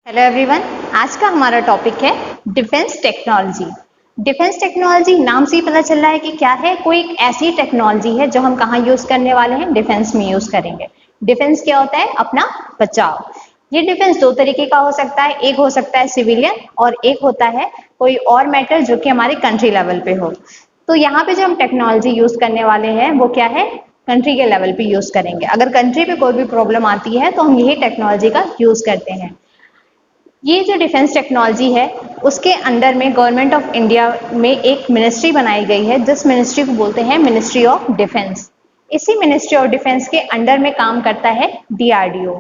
Hello everyone, आज का हमारा टॉपिक है डिफेंस टेक्नोलॉजी। डिफेंस टेक्नोलॉजी नाम से ही पता चल रहा है कि क्या है, कोई एक ऐसी टेक्नोलॉजी है जो हम कहाँ यूज करने वाले हैं, डिफेंस में यूज करेंगे। डिफेंस क्या होता है? अपना बचाव। ये डिफेंस दो तरीके का हो सकता है, एक हो सकता है सिविलियन और एक होता है कोई और मैटर जो कि हमारे कंट्री लेवल पे हो। तो यहाँ पे जो हम टेक्नोलॉजी यूज करने वाले हैं वो क्या है, कंट्री के लेवल पे यूज करेंगे। अगर कंट्री पे कोई भी प्रॉब्लम आती है तो हम यही टेक्नोलॉजी का यूज करते हैं। ये जो डिफेंस टेक्नोलॉजी है उसके अंडर में गवर्नमेंट ऑफ इंडिया में एक मिनिस्ट्री बनाई गई है, जिस मिनिस्ट्री को बोलते हैं मिनिस्ट्री ऑफ डिफेंस। इसी मिनिस्ट्री ऑफ डिफेंस के अंडर में काम करता है डीआरडीओ।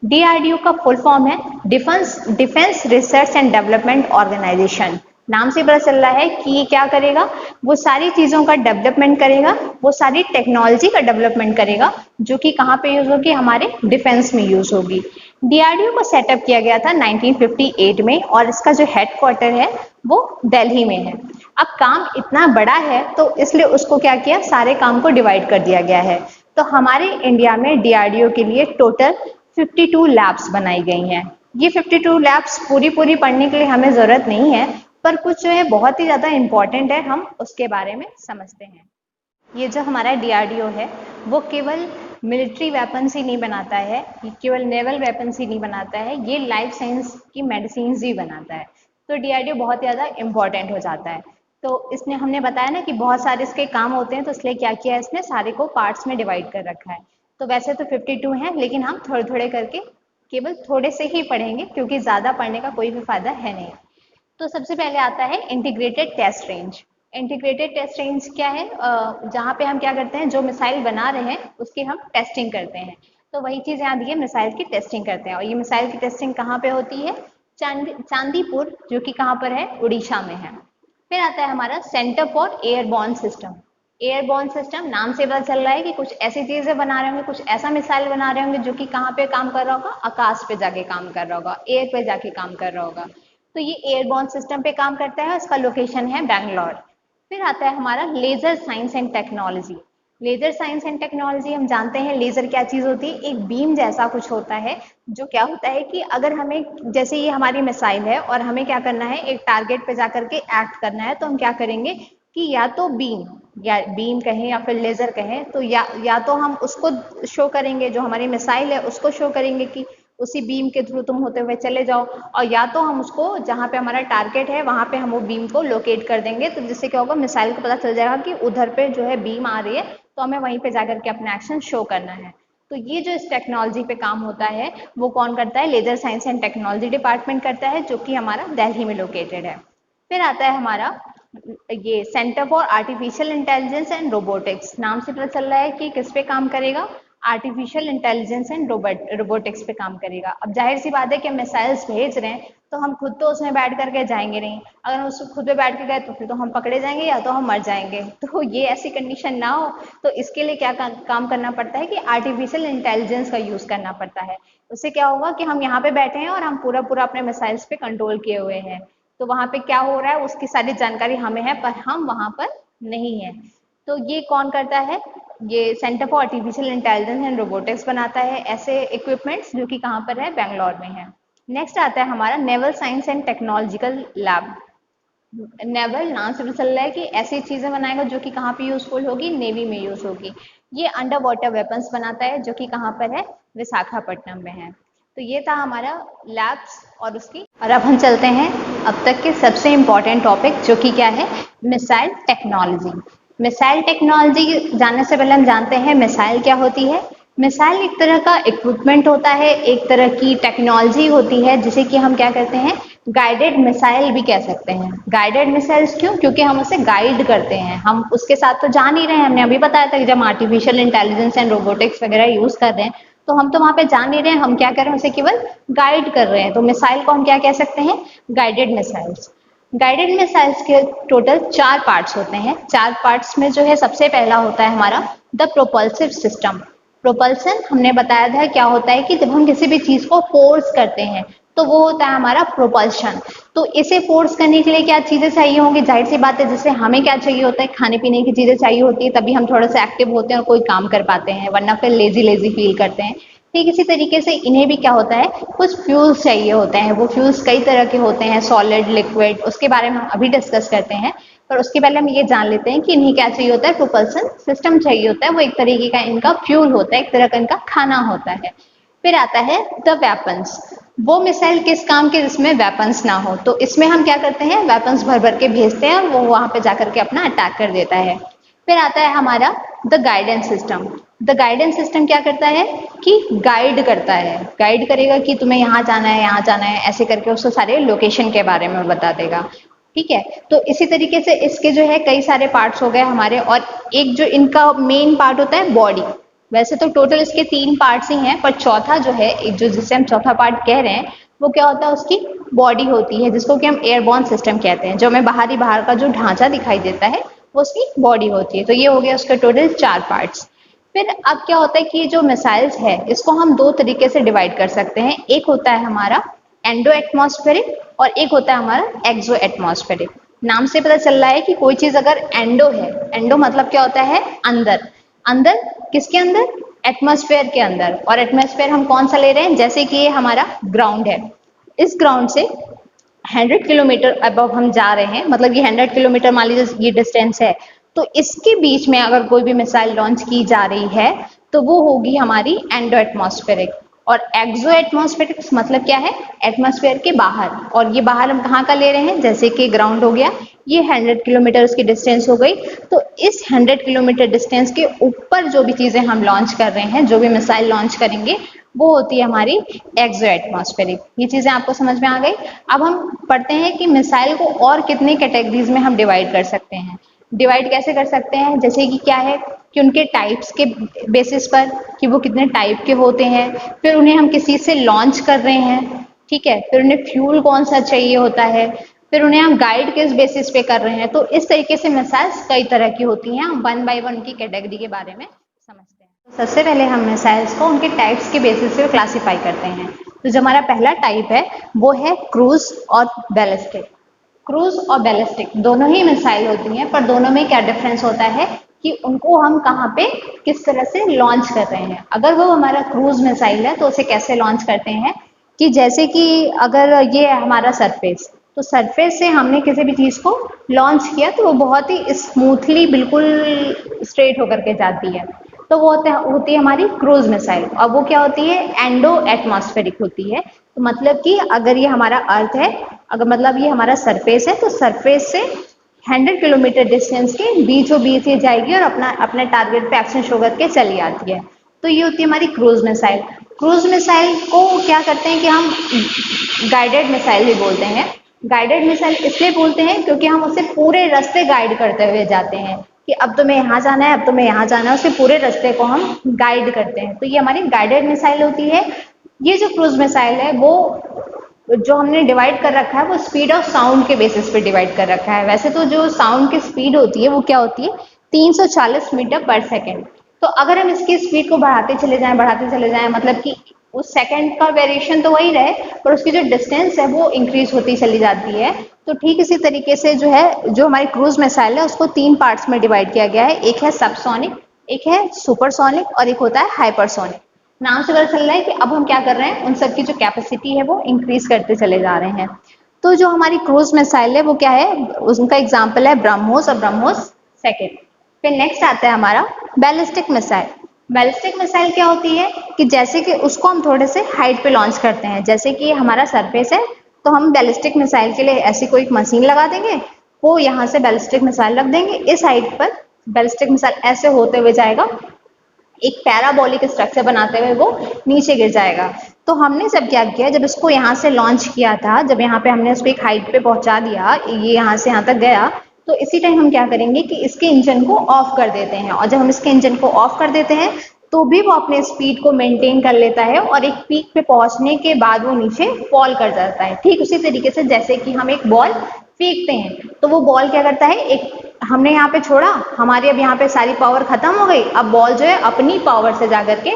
डीआरडीओ का फुल फॉर्म है defence research and development organisation. नाम से पता चल रहा है कि ये क्या करेगा, वो सारी चीजों का डेवलपमेंट करेगा, वो सारी टेक्नोलॉजी का डेवलपमेंट करेगा जो कि कहाँ पे यूज होगी, हमारे डिफेंस में यूज होगी। डीआरडीओ को सेटअप किया गया था 1958 में और इसका जो हेडक्वार्टर है वो दिल्ली में है। अब काम इतना बड़ा है तो इसलिए उसको क्या किया, सारे काम को डिवाइड कर दिया गया है। तो हमारे इंडिया में डीआरडीओ के लिए टोटल 52 लैब्स बनाई गई हैं। ये 52 लैब्स पूरी पढ़ने के लिए हमें जरूरत नहीं है, पर कुछ जो है बहुत ही ज्यादा इंपॉर्टेंट है, हम उसके बारे में समझते हैं। ये जो हमारा डीआरडीओ है वो केवल मिलिट्री वेपन्स ही नहीं बनाता है, ये केवल नेवल वेपन्स ही नहीं बनाता है, ये लाइफ साइंस की मेडिसिन भी बनाता है। तो डीआरडीओ बहुत ज़्यादा इंपॉर्टेंट हो जाता है। तो इसने हमने बताया ना कि बहुत सारे इसके काम होते हैं, तो इसलिए क्या किया है, इसने सारे को पार्ट्स में डिवाइड कर रखा है। तो वैसे तो 52 हैं, लेकिन हम थोड़े थोड़े करके केवल थोड़े से ही पढ़ेंगे क्योंकि ज़्यादा पढ़ने का कोई भी फायदा है नहीं। तो सबसे पहले आता है integrated test range. Integrated test range क्या है, जहाँ पे हम क्या करते हैं, जो मिसाइल बना रहे हैं उसकी हम टेस्टिंग करते हैं। तो वही चीज यहाँ दी है, मिसाइल की टेस्टिंग करते हैं। और ये मिसाइल की टेस्टिंग कहाँ पे होती है? चांदीपुर, जो कि कहाँ पर है, उड़ीसा में है। फिर आता है हमारा centre for airborne system. Airborne system नाम से पता चल रहा है कि कुछ ऐसी चीजें बना रहे होंगे, कुछ ऐसा मिसाइल बना रहे होंगे जो कि कहाँ पे काम कर रहा होगा, आकाश पे जाके काम कर रहा होगा, एयर पे जाके काम कर रहा होगा। तो ये एयरबॉर्न सिस्टम पे काम करता है, इसका लोकेशन है बैंगलोर। फिर आता है हमारा laser science and technology. Laser science and technology हम जानते हैं, लेजर क्या चीज होती है, एक बीम जैसा कुछ होता है। जो क्या होता है कि अगर हमें, जैसे ये हमारी मिसाइल है और हमें क्या करना है, एक टारगेट पे जाकर के एक्ट करना है, तो हम क्या करेंगे कि या तो बीम कहें या फिर लेजर कहें, तो या तो हम उसको शो करेंगे, जो हमारी मिसाइल है उसको शो करेंगे कि उसी बीम के थ्रू तुम होते हुए चले जाओ, और या तो हम उसको जहाँ पे हमारा टारगेट है वहां पे हम वो बीम को लोकेट कर देंगे। तो जिससे क्या होगा, मिसाइल को पता चल जाएगा कि उधर पे जो है बीम आ रही है, तो हमें वहीं पे जाकर के अपना एक्शन शो करना है। तो ये जो इस टेक्नोलॉजी पे काम होता है वो कौन करता है? Laser science and technology department करता है, जो कि हमारा दिल्ली में लोकेटेड है। फिर आता है हमारा ये centre for artificial intelligence and robotics. नाम से पता चल रहा है कि किस पे काम करेगा, आर्टिफिशियल इंटेलिजेंस एंड रोबोटिक्स पे काम करेगा। अब जाहिर सी बात है कि हम मिसाइल्स भेज रहे हैं तो हम खुद तो उसमें बैठ करके जाएंगे नहीं, अगर हम उसको खुद पे बैठ के गए तो फिर तो हम पकड़े जाएंगे या तो हम मर जाएंगे। तो ये ऐसी कंडीशन ना हो, तो इसके लिए क्या काम करना पड़ता है कि आर्टिफिशियल इंटेलिजेंस का यूज करना पड़ता है। उससे क्या होगा कि हम यहाँ पे बैठे हैं और हम पूरा पूरा अपने मिसाइल्स पे कंट्रोल किए हुए हैं, तो वहां पे क्या हो रहा है उसकी सारी जानकारी हमें है, पर हम वहां पर नहीं है। तो ये कौन करता है? ये centre for artificial intelligence and robotics बनाता है ऐसे इक्विपमेंट्स, जो कि कहाँ पर है, बैंगलोर में है। नेक्स्ट आता है हमारा naval science and technological lab. Naval नाम से भी चल रहा है कि ऐसी चीजें बनाएगा जो कि कहाँ पे यूजफुल होगी, नेवी में यूज होगी। ये अंडर वाटर वेपन्स बनाता है, जो कि कहाँ पर है, विशाखापट्टनम में है। तो ये था हमारा लैब्स और उसकी। और अब हम चलते हैं अब तक के सबसे इम्पोर्टेंट टॉपिक, जो कि क्या है, मिसाइल टेक्नोलॉजी। मिसाइल टेक्नोलॉजी जानने से पहले हम जानते हैं मिसाइल क्या होती है। मिसाइल एक तरह का इक्विपमेंट होता है, एक तरह की टेक्नोलॉजी होती है, जिसे कि हम क्या कहते हैं, गाइडेड मिसाइल भी कह सकते हैं। गाइडेड मिसाइल्स क्यों? क्योंकि हम उसे गाइड करते हैं, हम उसके साथ तो जा नहीं रहे हैं। हमने अभी बताया था कि जब आर्टिफिशियल इंटेलिजेंस एंड रोबोटिक्स वगैरह यूज कर रहे हैं तो हम तो वहां पे जा नहीं रहे हैं, हम क्या कर रहे हैं, उसे केवल गाइड कर रहे हैं। तो मिसाइल को हम क्या कह सकते हैं, गाइडेड मिसाइल्स। गाइडेड मिसाइल्स के टोटल 4 पार्ट्स होते हैं। 4 पार्ट्स में जो है सबसे पहला होता है हमारा द प्रोपल्सिव सिस्टम। प्रोपल्सन हमने बताया था क्या होता है कि जब हम किसी भी चीज को फोर्स करते हैं तो वो होता है हमारा प्रोपल्शन। तो इसे फोर्स करने के लिए क्या चीजें चाहिए होंगी, जाहिर सी बात है, जैसे हमें क्या चाहिए होता है, खाने पीने की चीजें चाहिए होती है, तभी हम थोड़ा सा एक्टिव होते हैं और कोई काम कर पाते हैं, वरना फिर लेजी लेजी फील करते हैं। ठीक इसी तरीके से इन्हें भी क्या होता है, कुछ फ्यूल्स चाहिए होते हैं। वो फ्यूल्स कई तरह के होते हैं, सॉलिड, लिक्विड, उसके बारे में हम अभी डिस्कस करते हैं। पर उसके पहले हम ये जान लेते हैं कि इन्हें क्या चाहिए होता है, प्रोपल्सन सिस्टम चाहिए होता है। वो एक तरीके का इनका फ्यूल होता है, एक तरह का इनका खाना होता है। फिर आता है द वेपन्स। वो मिसाइल किस काम के जिसमें वेपन्स ना हो, तो इसमें हम क्या करते हैं, वेपन्स भर भर के भेजते हैं और वो वहां पे जाकर के अपना अटैक कर देता है। फिर आता है हमारा the guidance system. The guidance system क्या करता है कि गाइड करता है, गाइड करेगा कि तुम्हें यहाँ जाना है, यहाँ जाना है, ऐसे करके उसको सारे लोकेशन के बारे में बता देगा। ठीक है, तो इसी तरीके से इसके जो है कई सारे पार्ट्स हो गए हमारे, और एक जो इनका मेन पार्ट होता है बॉडी। वैसे तो टोटल इसके 3 पार्ट्स ही हैं, पर चौथा जो है, एक जो जिसे हम चौथा पार्ट कह रहे हैं, वो क्या होता है, उसकी बॉडी होती है, जिसको कि हम एयरबॉर्न सिस्टम कहते हैं। जो हमें बाहर का जो ढांचा दिखाई देता है वो उसकी बॉडी होती है। तो ये हो गया उसके टोटल 4 पार्ट्स। फिर अब क्या होता है कि जो मिसाइल्स है इसको हम 2 तरीके से डिवाइड कर सकते हैं। एक होता है हमारा एंडो एटमॉस्फेरिक और एक होता है हमारा एक्सो एटमॉस्फेरिक। नाम से पता चल रहा है कि कोई चीज अगर एंडो है, एंडो मतलब क्या होता है, अंदर। अंदर किसके अंदर, एटमॉस्फेयर के अंदर। और एटमॉस्फेयर हम कौन सा ले रहे हैं, जैसे कि ये हमारा ग्राउंड है, इस ग्राउंड से 100 किलोमीटर अबव हम जा रहे हैं, मतलब ये 100 किलोमीटर मान लीजिए ये डिस्टेंस है, तो इसके बीच में अगर कोई भी मिसाइल लॉन्च की जा रही है तो वो होगी हमारी एंडो एटमॉस्फेरिक। और एक्सो एटमॉस्फेरिक मतलब क्या है, एटमॉस्फेयर के बाहर। और ये बाहर हम कहाँ का ले रहे हैं, जैसे कि ग्राउंड हो गया, ये 100 किलोमीटर उसकी डिस्टेंस हो गई। तो इस 100 किलोमीटर डिस्टेंस के ऊपर जो भी चीजें हम लॉन्च कर रहे हैं, जो भी मिसाइल लॉन्च करेंगे, वो होती है हमारी एक्सो एटमॉस्फेरिक। ये चीजें आपको समझ में आ गई। अब हम पढ़ते हैं कि मिसाइल को और कितने कैटेगरीज में हम डिवाइड कर सकते हैं। डिवाइड कैसे कर सकते हैं, जैसे कि क्या है कि उनके टाइप्स के बेसिस पर, कि वो कितने टाइप के होते हैं, फिर उन्हें हम किसी से लॉन्च कर रहे हैं, ठीक है, फिर उन्हें फ्यूल कौन सा चाहिए होता है, फिर उन्हें हम गाइड किस बेसिस पे कर रहे हैं। तो इस तरीके से मिसाइल्स कई तरह की होती हैं। हम 1 बाय 1 की कैटेगरी के बारे में समझते हैं। तो सबसे पहले हम मिसाइल्स को उनके टाइप्स के बेसिस पे क्लासिफाई करते हैं। तो जो हमारा पहला टाइप है वो है क्रूज और बैलिस्टिक। क्रूज और बैलिस्टिक दोनों ही मिसाइल होती हैं, पर दोनों में क्या डिफरेंस होता है कि उनको हम कहाँ पे किस तरह से लॉन्च कर रहे हैं। अगर वो हमारा क्रूज मिसाइल है तो उसे कैसे लॉन्च करते हैं कि जैसे कि अगर ये हमारा सरफेस, तो सरफेस से हमने किसी भी चीज को लॉन्च किया तो वो बहुत ही स्मूथली बिल्कुल स्ट्रेट होकर के जाती है। तो वो होती है हमारी क्रूज मिसाइल। और वो क्या होती है, एंडो एटमॉस्फेरिक होती है। तो मतलब कि अगर ये हमारा अर्थ है, अगर मतलब ये हमारा सरफेस है, तो सरफेस से 100 किलोमीटर डिस्टेंस के बीचों बीच ये जाएगी और अपना अपने टारगेट पे एक्शन शो करके चली आती है। तो ये होती है हमारी क्रूज मिसाइल। क्रूज मिसाइल को क्या करते हैं कि हम गाइडेड मिसाइल भी बोलते हैं। गाइडेड मिसाइल इसलिए बोलते हैं क्योंकि हम उसे पूरे रास्ते गाइड करते हुए जाते हैं कि अब तुम्हें यहाँ जाना है, अब तुम्हें यहाँ जाना है, उसे पूरे रास्ते को हम गाइड करते हैं। तो ये हमारी गाइडेड मिसाइल होती है। ये जो क्रूज मिसाइल है वो जो हमने डिवाइड कर रखा है वो स्पीड ऑफ साउंड के बेसिस पे डिवाइड कर रखा है। वैसे तो जो साउंड की स्पीड होती है वो क्या होती है, 340 मीटर पर सेकेंड। तो अगर हम इसकी स्पीड को बढ़ाते चले जाएं, मतलब कि उस सेकंड का वेरिएशन तो वही रहे, पर उसकी जो डिस्टेंस है वो इंक्रीज होती चली जाती है। तो ठीक इसी तरीके से जो है, जो हमारी क्रूज मिसाइल है उसको 3 पार्ट्स में डिवाइड किया गया है। एक है सबसोनिक, एक है सुपरसोनिक और एक होता है हाइपरसोनिक। नाम से पता चल रहा है कि अब हम क्या कर रहे हैं, उन सबकी जो कैपेसिटी है वो इंक्रीज करते चले जा रहे हैं। तो जो हमारी क्रूज मिसाइल है वो क्या है, उनका एग्जाम्पल है ब्रह्मोस और ब्रह्मोस सेकेंड। फिर नेक्स्ट आता है हमारा बैलिस्टिक मिसाइल। बैलिस्टिक मिसाइल क्या होती है कि जैसे कि उसको हम थोड़े से हाइट पे लॉन्च करते हैं, जैसे कि हमारा सरफेस है, तो हम बैलिस्टिक मिसाइल के लिए ऐसी कोई मशीन लगा देंगे, वो यहाँ से बैलिस्टिक मिसाइल रख देंगे, इस हाइट पर बैलिस्टिक मिसाइल ऐसे होते हुए जाएगा, एक पैराबोलिक स्ट्रक्चर बनाते हुए वो नीचे गिर जाएगा। तो हमने जब क्या किया, जब इसको यहाँ से लॉन्च किया था, जब यहाँ पे हमने उसको एक हाइट पे पहुंचा दिया, ये यहाँ से यहाँ तक गया, तो इसी टाइम हम क्या करेंगे कि इसके इंजन को ऑफ कर देते हैं। और जब हम इसके इंजन को ऑफ कर देते हैं तो भी वो अपने स्पीड को मेंटेन कर लेता है और एक पीक पे पहुंचने के बाद वो नीचे फॉल कर जाता है। ठीक उसी तरीके से जैसे कि हम एक बॉल फेंकते हैं तो वो बॉल क्या करता है, एक हमने यहाँ पे छोड़ा, हमारी अब यहाँ पे सारी पावर खत्म हो गई, अब बॉल जो है अपनी पावर से जाकर के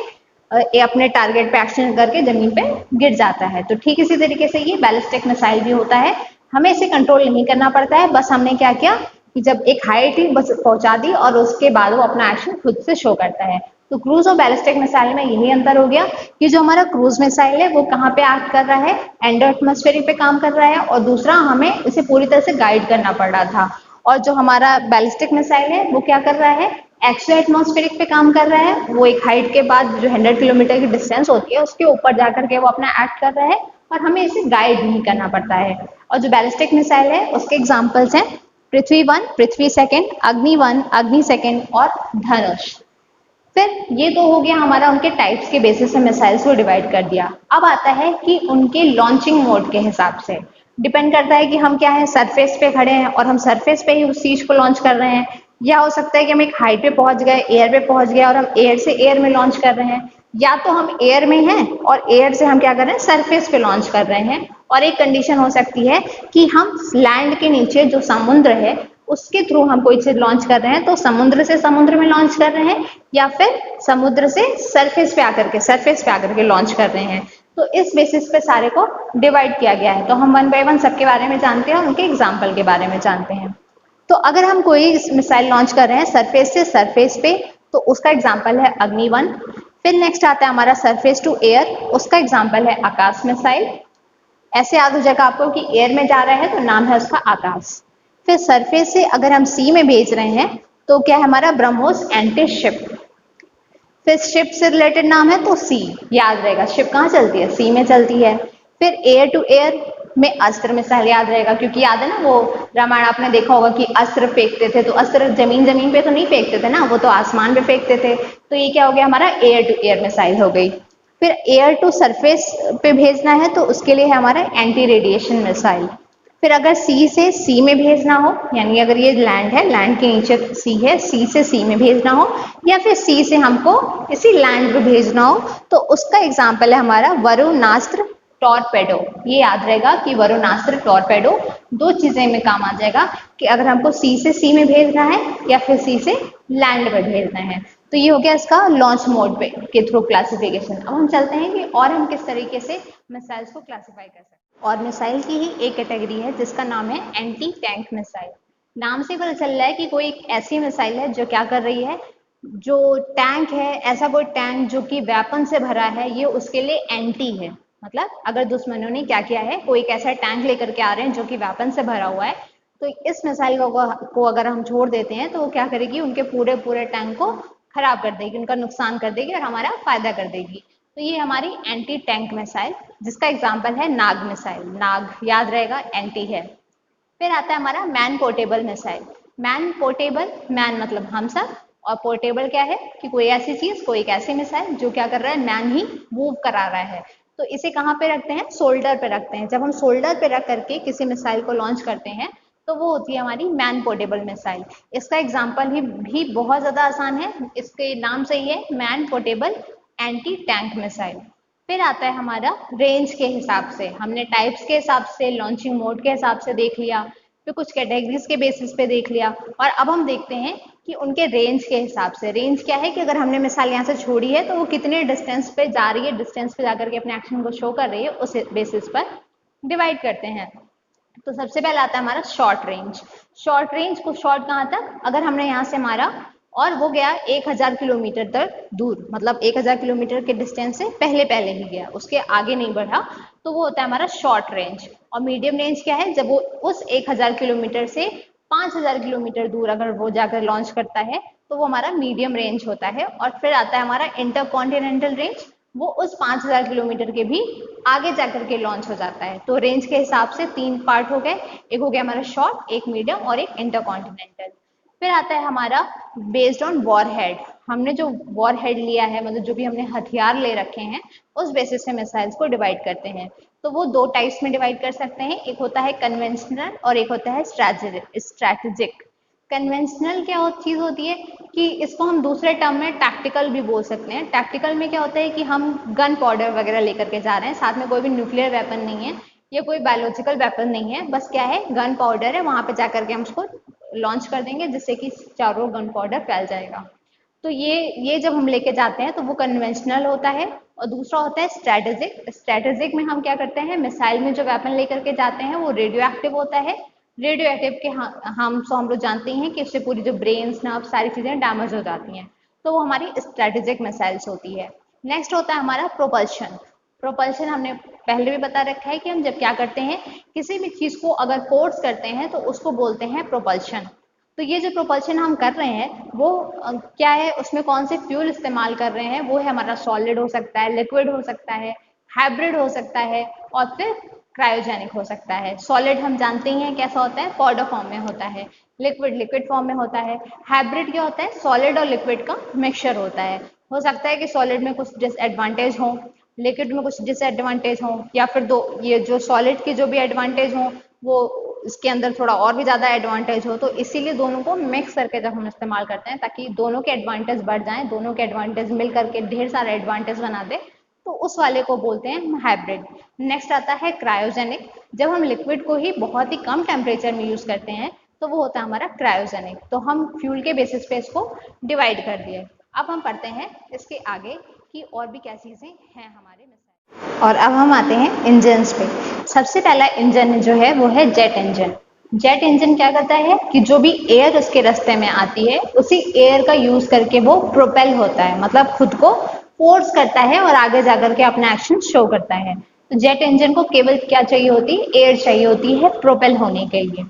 ये अपने टारगेट पे एक्शन करके जमीन पे गिर जाता है। तो ठीक इसी तरीके से ये बैलिस्टिक मिसाइल भी होता है। हमें इसे कंट्रोल नहीं करना पड़ता है, बस हमने क्या किया कि जब एक हाइट ही बस पहुंचा दी और उसके बाद वो अपना एक्शन खुद से शो करता है। तो क्रूज और बैलिस्टिक मिसाइल में यही अंतर हो गया कि जो हमारा क्रूज मिसाइल है वो कहाँ पे एक्ट कर रहा है, एंडो एटमॉस्फेरिक पे काम कर रहा है, और दूसरा हमें इसे पूरी तरह से गाइड करना पड़ रहा था। और जो हमारा बैलिस्टिक मिसाइल है वो क्या कर रहा है, एक्सो एटमॉस्फेरिक पे काम कर रहा है, वो एक हाइट के बाद जो 100 किलोमीटर की डिस्टेंस होती है उसके ऊपर जाकर के वो अपना एक्ट कर रहा है और हमें इसे गाइड नहीं करना पड़ता है। और जो बैलिस्टिक मिसाइल है उसके एग्जाम्पल्स हैं पृथ्वी 1, पृथ्वी सेकंड, अग्नि 1, अग्नि सेकंड और धनुष। फिर ये तो हो गया हमारा उनके टाइप्स के बेसिस से मिसाइल्स को डिवाइड कर दिया। अब आता है कि उनके लॉन्चिंग मोड के हिसाब से डिपेंड करता है कि हम क्या है, सरफेस पे खड़े हैं और हम सरफेस पे ही उस चीज को लॉन्च कर रहे हैं, या हो सकता है कि हम एक हाइट पे पहुंच गए, एयर पे पहुंच गए और हम एयर से एयर में लॉन्च कर रहे हैं, या तो हम एयर में हैं और एयर से हम क्या कर रहे हैं, सरफेस पे लॉन्च कर रहे हैं। और एक कंडीशन हो सकती है कि हम लैंड के नीचे जो समुद्र है उसके थ्रू हम कोई चीज लॉन्च कर रहे हैं, तो समुद्र से समुद्र में लॉन्च कर रहे हैं या फिर समुद्र से सरफेस पे आकर के लॉन्च कर रहे हैं। तो इस बेसिस पे सारे को डिवाइड किया गया है। तो हम वन बाय वन सबके बारे में जानते हैं और उनके एग्जाम्पल के बारे में जानते हैं। तो अगर हम कोई मिसाइल लॉन्च कर रहे हैं सरफेस से सरफेस पे, तो उसका एग्जाम्पल है अग्नि 1। फिर नेक्स्ट आता है हमारा सरफेस टू एयर, उसका एग्जाम्पल है आकाश मिसाइल। ऐसे याद हो जाएगा आपको कि एयर में जा रहा है तो नाम है उसका आकाश। फिर सरफेस से अगर हम सी में भेज रहे हैं तो क्या है हमारा ब्रह्मोस एंटी शिप। फिर शिप से रिलेटेड नाम है तो सी, याद रहेगा शिप कहाँ चलती है, सी में चलती है। फिर एयर टू एयर में अस्त्र मिसाइल याद रहेगा, क्योंकि याद है ना वो रामायण आपने देखा होगा कि अस्त्र फेंकते थे, तो अस्त्र जमीन जमीन पे तो नहीं फेंकते थे ना, वो तो आसमान पे फेंकते थे। तो ये क्या हो गया हमारा एयर टू एयर मिसाइल हो गई। फिर एयर टू सरफेस पे भेजना है तो उसके लिए है हमारा एंटी रेडिएशन मिसाइल। फिर अगर सी से सी में भेजना हो, यानी अगर ये लैंड है, लैंड के नीचे सी है, सी से सी में भेजना हो, या फिर सी से हमको इसी लैंड पे भेजना हो, तो उसका एग्जाम्पल है हमारा वरुणास्त्र टॉर्पेडो। ये याद रहेगा कि वरुणास्त्र टॉर्पेडो दो चीजें में काम आ जाएगा, कि अगर हमको सी से सी में भेजना है या फिर सी से लैंड पे भेजना है। तो ये हो गया इसका लॉन्च मोड पे के थ्रू क्लासिफिकेशन। अब हम चलते हैं कि और हम किस तरीके से मिसाइल्स को क्लासिफाई कर सकते हैं। और मिसाइल की ही एक कैटेगरी है जिसका नाम है एंटी टैंक मिसाइल। नाम से पता चल रहा है कि कोई एक ऐसी मिसाइल है जो क्या कर रही है, जो टैंक है, ऐसा कोई टैंक जो कि वेपन से भरा है, ये उसके लिए एंटी है। मतलब अगर दुश्मनों ने क्या किया है, कोई एक ऐसा टैंक लेकर के आ रहे हैं जो कि वेपन से भरा हुआ है, तो इस मिसाइल को अगर हम छोड़ देते हैं तो वो क्या करेगी, उनके पूरे पूरे टैंक को खराब कर देगी, उनका नुकसान कर देगी और हमारा फायदा कर देगी। तो ये हमारी एंटी टैंक मिसाइल, जिसका एग्जाम्पल है नाग मिसाइल। नाग याद रहेगा एंटी है। फिर आता है हमारा man portable missile. Man portable, man मतलब हम सब, और पोर्टेबल क्या है कि कोई ऐसी चीज, कोई एक ऐसी मिसाइल जो क्या कर रहा है, मैन ही मूव करा रहा है। तो इसे कहाँ पे रखते हैं, शोल्डर पे रखते हैं। जब हम शोल्डर पे रख करके किसी मिसाइल को लॉन्च करते हैं तो वो होती है हमारी मैन पोर्टेबल मिसाइल। इसका एग्जाम्पल भी बहुत ज्यादा आसान है, इसके नाम से ही है man portable anti tank missile. फिर आता है हमारा रेंज के हिसाब से, हमने टाइप्स के हिसाब से, लॉन्चिंग मोड के हिसाब से देख लिया, फिर कुछ कैटेगरीज के बेसिस पे देख लिया, और अब हम देखते हैं कि उनके रेंज के हिसाब से। रेंज क्या है कि अगर हमने मिसाइल यहाँ से छोड़ी है तो वो कितने डिस्टेंस पे जा रही है, डिस्टेंस पे जाकर के अपने एक्शन को शो कर रही है, उस बेसिस पर डिवाइड करते हैं। तो सबसे पहले आता है हमारा शॉर्ट रेंज। शॉर्ट रेंज को शॉर्ट कहाँ तक, अगर हमने यहाँ से मारा और वो गया 1000 किलोमीटर तक दूर, मतलब 1000 किलोमीटर के डिस्टेंस से पहले पहले ही गया, उसके आगे नहीं बढ़ा, तो वो होता है हमारा शॉर्ट रेंज। और मीडियम रेंज क्या है, जब वो उस 1000 किलोमीटर से 5000 किलोमीटर दूर अगर वो जाकर लॉन्च करता है तो वो हमारा मीडियम रेंज होता है। और फिर आता है हमारा इंटरकॉन्टिनेंटल रेंज, वो उस 5000 किलोमीटर के भी आगे जाकर के लॉन्च हो जाता है। तो रेंज के हिसाब से तीन पार्ट हो गए, एक हो गया हमारा शॉर्ट, एक मीडियम और एक इंटरकॉन्टिनेंटल। फिर आता है हमारा बेस्ड ऑन वॉर हेड। हमने जो वॉर हेड लिया है, मतलब जो भी हमने हथियार ले रखे हैं, उस बेसिस से मिसाइल्स को डिवाइड करते हैं। तो वो दो टाइप्स में डिवाइड कर सकते हैं, एक होता है कन्वेंशनल और एक होता है स्ट्रैटेजिक। कन्वेंशनल क्या चीज होती है कि इसको हम दूसरे टर्म में टैक्टिकल भी बोल सकते हैं। टैक्टिकल में क्या होता है कि हम गन पाउडर वगैरह लेकर के जा रहे हैं, साथ में कोई भी न्यूक्लियर वेपन नहीं है या कोई बायोलॉजिकल वेपन नहीं है, बस क्या है गन पाउडर है, वहां पे जाकर के हम उसको लॉन्च कर देंगे जिससे कि चारों गन पाउडर फैल जाएगा। तो ये जब हम लेके जाते हैं तो वो कन्वेंशनल होता है। और दूसरा होता है स्ट्रैटेजिक। स्ट्रैटेजिक में हम क्या करते हैं, मिसाइल में जो वेपन लेकर के जाते हैं वो रेडियो एक्टिव होता है। रेडियो एक्टिव के हम लोग जानते हैं कि उससे पूरी जो ब्रेन्स, नर्व, सारी चीजें डैमेज हो जाती हैं। तो वो हमारी स्ट्रेटेजिक मिसाइल्स होती है। नेक्स्ट होता है हमारा प्रोपल्शन। प्रोपल्शन हमने पहले भी बता रखा है कि हम जब क्या करते हैं, किसी भी चीज को अगर फोर्स करते हैं तो उसको बोलते हैं प्रोपल्शन। तो ये जो प्रोपल्शन हम कर रहे हैं वो क्या है, उसमें कौन से फ्यूल इस्तेमाल कर रहे हैं, वो है हमारा सॉलिड हो सकता है, लिक्विड हो सकता है, हाइब्रिड हो सकता है, और फिर क्रायोजेनिक हो सकता है। सॉलिड हम जानते ही हैं कैसा होता है, पाउडर फॉर्म में होता है। लिक्विड लिक्विड फॉर्म में होता है। हाइब्रिड क्या होता है, सॉलिड और लिक्विड का मिक्सचर होता है। हो सकता है कि सॉलिड में कुछ डिसएडवांटेज हो, लिक्विड में कुछ डिसएडवांटेज हो, या फिर दो ये जो सॉलिड के जो भी एडवांटेज हो वो इसके अंदर थोड़ा और भी ज्यादा एडवांटेज हो। तो इसीलिए दोनों को मिक्स करके जब हम इस्तेमाल करते हैं ताकि दोनों के एडवांटेज बढ़ जाएं, दोनों के एडवांटेज मिल करके ढेर सारे एडवांटेज बना दे, तो उस वाले को बोलते हैं हाइब्रिड। नेक्स्ट आता है क्रायोजेनिक। जब हम लिक्विड को ही बहुत ही कम टेम्परेचर में यूज करते हैं तो वो होता है हमारा क्रायोजेनिक। तो हम फ्यूल के बेसिस पे इसको डिवाइड कर दिए। अब हम पढ़ते हैं इसके आगे कि और भी क्या चीजें हैं हमारे मिसाइल। और अब हम आते हैं इंजन्स पे। सबसे पहला इंजन जो है वो है जेट इंजन। जेट इंजन क्या करता है कि जो भी एयर उसके रास्ते में आती है उसी एयर का यूज करके वो प्रोपेल होता है, मतलब खुद को फोर्स करता है और आगे जाकर के अपना एक्शन शो करता है। तो जेट इंजन को केवल क्या चाहिए होती है, एयर चाहिए होती है प्रोपेल होने के लिए।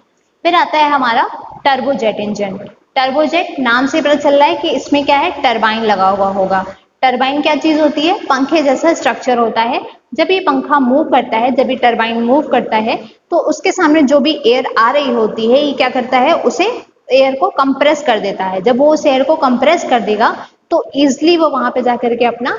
फिर आता है हमारा टर्बोजेट इंजन। टर्बोजेट नाम से पता चल रहा है कि इसमें क्या है, टरबाइन लगा हुआ होगा। टरबाइन क्या चीज होती है, पंखे जैसा स्ट्रक्चर होता है। जब ये पंखा मूव करता है, जब ये टरबाइन मूव करता है तो उसके सामने जो भी एयर आ रही होती है ये क्या करता है, उसे एयर को कंप्रेस कर देता है। जब वो उस एयर को कंप्रेस कर देगा तो इजिली वो वहां पे जाकर के अपना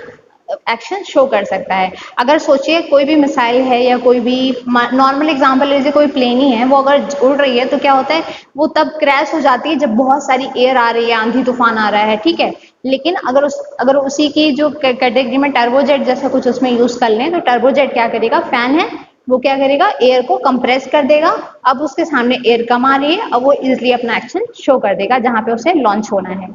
एक्शन शो कर सकता है। अगर सोचिए कोई भी मिसाइल है या कोई भी नॉर्मल एग्जांपल लीजिए, कोई प्लेन ही है, वो अगर उड़ रही है तो क्या होता है, वो तब क्रैश हो जाती है जब बहुत सारी एयर आ रही है, आंधी तूफान आ रहा है, ठीक है। लेकिन अगर उसी की जो कैटेगरी में टर्बोजेट जैसा कुछ उसमें यूज कर लें तो टर्बोजेट क्या करेगा, फैन है, वो क्या करेगा, एयर को कंप्रेस कर देगा। अब उसके सामने एयर कम आ रही है, अब वो इजिली अपना एक्शन शो कर देगा जहां पे उसे लॉन्च होना है।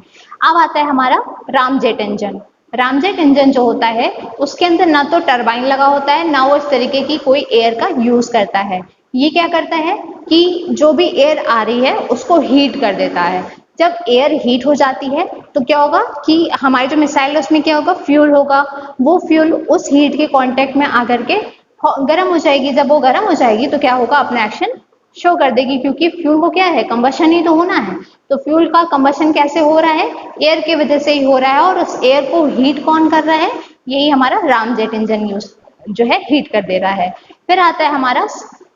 अब आता है हमारा रामजेट इंजन। रामजेट इंजन जो होता है उसके अंदर ना तो टरबाइन लगा होता है, ना वो इस तरीके की कोई एयर का यूज करता है। ये क्या करता है कि जो भी एयर आ रही है उसको हीट कर देता है। जब एयर हीट हो जाती है तो क्या होगा कि हमारी जो मिसाइल है उसमें क्या होगा, फ्यूल होगा। वो फ्यूल उस हीट के कांटेक्ट में आकर के गर्म हो जाएगी। जब वो गर्म हो जाएगी तो क्या होगा, अपना एक्शन शो कर देगी, क्योंकि फ्यूल को क्या है, कंबशन ही तो होना है। तो फ्यूल का कंबशन कैसे हो रहा है, एयर की वजह से ही हो रहा है। और उस एयर को हीट कौन कर रहा है, यही हमारा रामजेट इंजन यूज जो है हीट कर दे रहा है। फिर आता है हमारा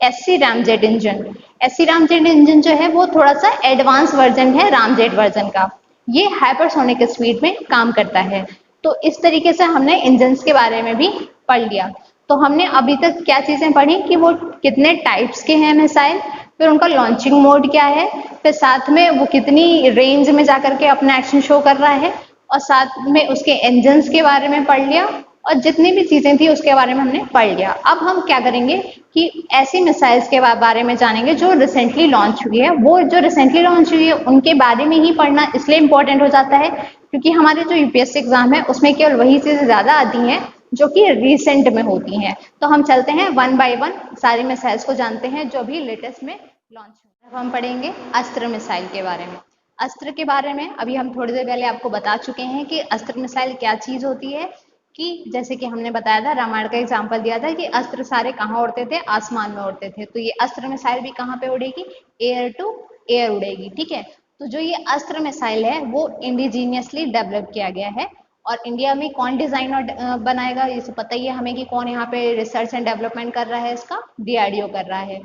SC ramjet engine. SC ramjet engine जो है वो थोड़ा सा एडवांस वर्जन है रामजेट वर्जन का। ये हाइपरसोनिक स्पीड में काम करता है। तो इस तरीके से हमने इंजन्स के बारे में भी पढ़ लिया। तो हमने अभी तक क्या चीजें पढ़ी कि वो कितने टाइप्स के हैं मिसाइल, फिर उनका लॉन्चिंग मोड क्या है, फिर साथ में वो कितनी रेंज में जाकर के अपना एक्शन शो कर रहा है, और साथ में उसके इंजन्स के बारे में पढ़ लिया, और जितनी भी चीजें थी उसके बारे में हमने पढ़ लिया। अब हम क्या करेंगे कि ऐसी मिसाइल्स के बारे में जानेंगे जो रिसेंटली लॉन्च हुई है। वो जो रिसेंटली लॉन्च हुई है उनके बारे में ही पढ़ना इसलिए इंपॉर्टेंट हो जाता है क्योंकि हमारे जो यूपीएससी एग्जाम है उसमें केवल वही चीजें ज्यादा आती हैं जो कि रिसेंट में होती हैं। तो हम चलते हैं वन बाय वन सारी मिसाइल्स को जानते हैं जो भी लेटेस्ट में लॉन्च हुई। अब हम पढ़ेंगे अस्त्र मिसाइल के बारे में। अस्त्र के बारे में अभी हम थोड़ी देर पहले आपको बता चुके हैं कि अस्त्र मिसाइल क्या चीज होती है। कि जैसे कि हमने बताया था, रामायण का एग्जाम्पल दिया था कि अस्त्र सारे कहाँ उड़ते थे, आसमान में उड़ते थे। तो ये अस्त्र मिसाइल भी कहाँ पे उड़ेगी, एयर टू एयर उड़ेगी, ठीक है। तो जो ये अस्त्र मिसाइल है वो इंडिजीनियसली डेवलप किया गया है। और इंडिया में कौन डिजाइन और बनाएगा, ये तो पता ही है हमें कि कौन यहाँ पे रिसर्च एंड डेवलपमेंट कर रहा है, इसका डीआरडीओ कर रहा है।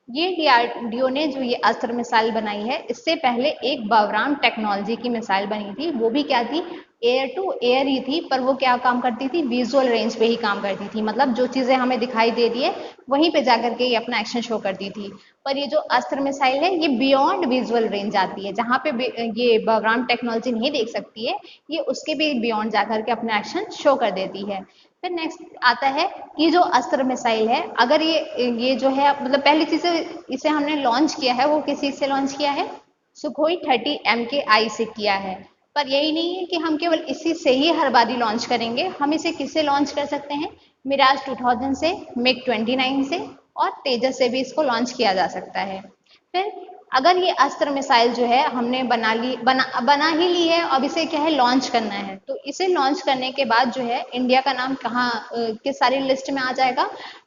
ये डीआरडीओ ने जो ये अस्त्र मिसाइल बनाई है, इससे पहले एक बवराम टेक्नोलॉजी की मिसाइल बनी थी। वो भी क्या थी, एयर टू एयर ही थी, पर वो क्या काम करती थी, विजुअल रेंज पे ही काम करती थी। मतलब जो चीजें हमें दिखाई दे रही है वहीं पे जाकर के ये अपना एक्शन शो करती थी। पर ये जो अस्त्र मिसाइल है ये बियॉन्ड विजुअल रेंज आती है, जहाँ पे ये बवराम टेक्नोलॉजी नहीं देख सकती है, ये उसके भी बियॉन्ड जाकर के अपना एक्शन शो कर देती है। फिर नेक्स्ट आता है कि जो अस्त्र मिसाइल है, अगर ये जो है, मतलब पहली चीज इसे हमने लॉन्च किया है वो किस चीज से लॉन्च किया है, सुखोई 30 MKI से किया है। पर यही नहीं है कि हम केवल इसी से ही हर बारी लॉन्च करेंगे, हम इसे किससे लॉन्च कर सकते हैं, मिराज 2000 से, मिग 29 से, और तेजस से भी इसको लॉन्च किया जा सकता है। फिर अगर ये अस्त्र मिसाइल जो है हमने बना ही ली है, अब इसे क्या है लॉन्च करना है, तो इसे लॉन्च करने के बाद जो है इंडिया का नाम कहाँ किस सारी लिस्ट में आ जाएगा?